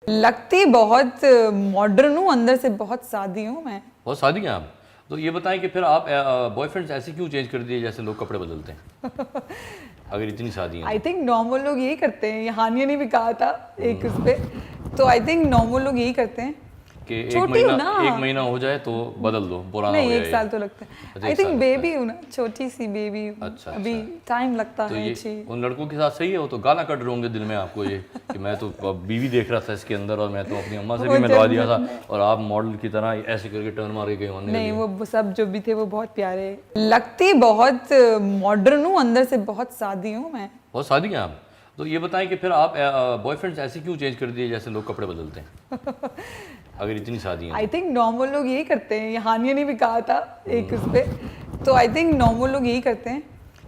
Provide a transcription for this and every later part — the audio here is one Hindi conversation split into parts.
लगती बहुत मॉडर्न हूँ, अंदर से बहुत सादी हूँ मैं। बहुत सादी हैं आप। तो ये बताएं कि फिर आप बॉयफ्रेंड्स ऐसे क्यों चेंज कर दिए जैसे लोग कपड़े बदलते हैं? अगर इतनी शादी है आई थिंक नॉर्मल लोग यही करते हैं। ये हानिया ने भी कहा था एक उस पे, तो आई थिंक नॉर्मल लोग यही करते हैं कि छोटी हूँ ना। एक महीना हो जाए तो बदल दो, पुराना हो नहीं, गया एक ये। साल तो लगता है। अच्छा, आई एक थिंक साल बेबी हूँ ना, छोटी सी बेबी हूँ। अच्छा, अभी अच्छा। टाइम लगता तो है ये अच्छी। उन लड़कों के साथ सही है, वो तो गाना कट रहे होंगे दिल में आपको ये कि मैं तो बीवी देख रहा था इसके अंदर और मैं तो अपनी अम्मा से भी मिलवा दिया था और आप मॉडल की तरह ऐसे करके टर्न मार के गए होने। नहीं, वो सब जो भी थे वो बहुत प्यारे। लगती बहुत मॉडर्न हूँ, अंदर से बहुत सादी हूँ मैं। बहुत सादी हैं आप। तो ये बताएं कि फिर आप बॉयफ्रेंड्स ऐसे क्यों चेंज कर दिए जैसे लोग कपड़े बदलते हैं? अगर इतनी शादी है आई थिंक नॉर्मल लोग यही करते हैं। ये हानिया ने भी कहा था एक उस पे, तो आई थिंक नॉर्मल लोग यही करते हैं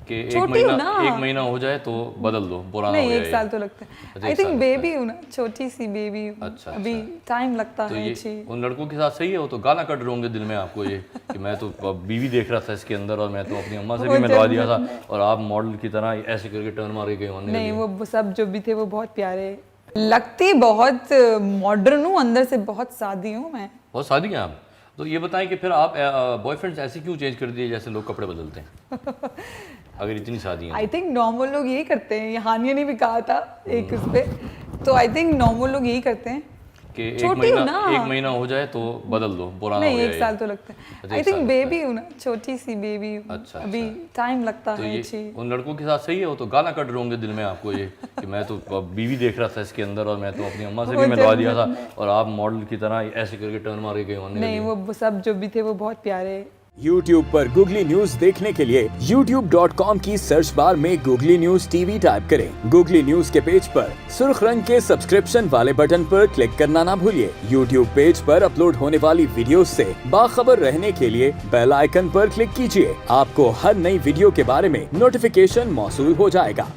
कि छोटी हूँ ना। एक महीना हो जाए तो बदल दो, पुराना हो नहीं, गया एक ये। साल तो लगता है। अच्छा, आई एक थिंक साल बेबी हूँ ना, छोटी सी बेबी हूँ। अच्छा, अभी अच्छा। टाइम लगता तो है ये अच्छी। उन लड़कों के साथ सही है, वो तो गाना कट रहे होंगे दिल में आपको ये कि मैं तो बीवी देख रहा था इसके अंदर और मैं तो अपनी अम्मा से भी मिलवा दिया था और आप मॉडल की तरह ऐसे करके टर्न मार के गए होने। नहीं, वो सब जो भी थे वो बहुत प्यारे। लगती बहुत मॉडर्न हूँ, अंदर से बहुत सादी हूँ मैं। बहुत सादी हैं आप। तो ये बताएं कि फिर आप बॉयफ्रेंड्स ऐसे क्यों चेंज कर दिए जैसे लोग कपड़े बदलते हैं? अगर इतनी शादी है आई थिंक नॉर्मल लोग यही करते हैं। ये हानिया ने भी कहा था एक उस पे, तो आई थिंक नॉर्मल लोग यही करते हैं कि छोटी हूँ ना। एक महीना हो जाए तो बदल दो, पुराना हो नहीं, गया एक ये। साल तो लगता है। अच्छा, आई एक थिंक साल बेबी हूँ ना, छोटी सी बेबी हूँ। अच्छा, अभी अच्छा। टाइम लगता तो है ये अच्छी। उन लड़कों के साथ सही है, वो तो गाना कट रहे होंगे दिल में आपको ये कि मैं तो बीवी देख रहा था इसके अंदर और मैं तो अपनी अम्मा से भी मिलवा दिया था और आप मॉडल की तरह ऐसे करके टर्न मार के गए होने। नहीं, वो सब जो भी थे वो बहुत प्यारे। YouTube पर गूगली न्यूज देखने के लिए youtube.com की सर्च बार में गूगली न्यूज टीवी टाइप करें। गूगली न्यूज के पेज पर सुर्ख रंग के सब्सक्रिप्शन वाले बटन पर क्लिक करना ना भूलिए। YouTube पेज पर अपलोड होने वाली वीडियोस से बाखबर रहने के लिए बेल आइकन पर क्लिक कीजिए। आपको हर नई वीडियो के बारे में नोटिफिकेशन मौसूल हो जाएगा।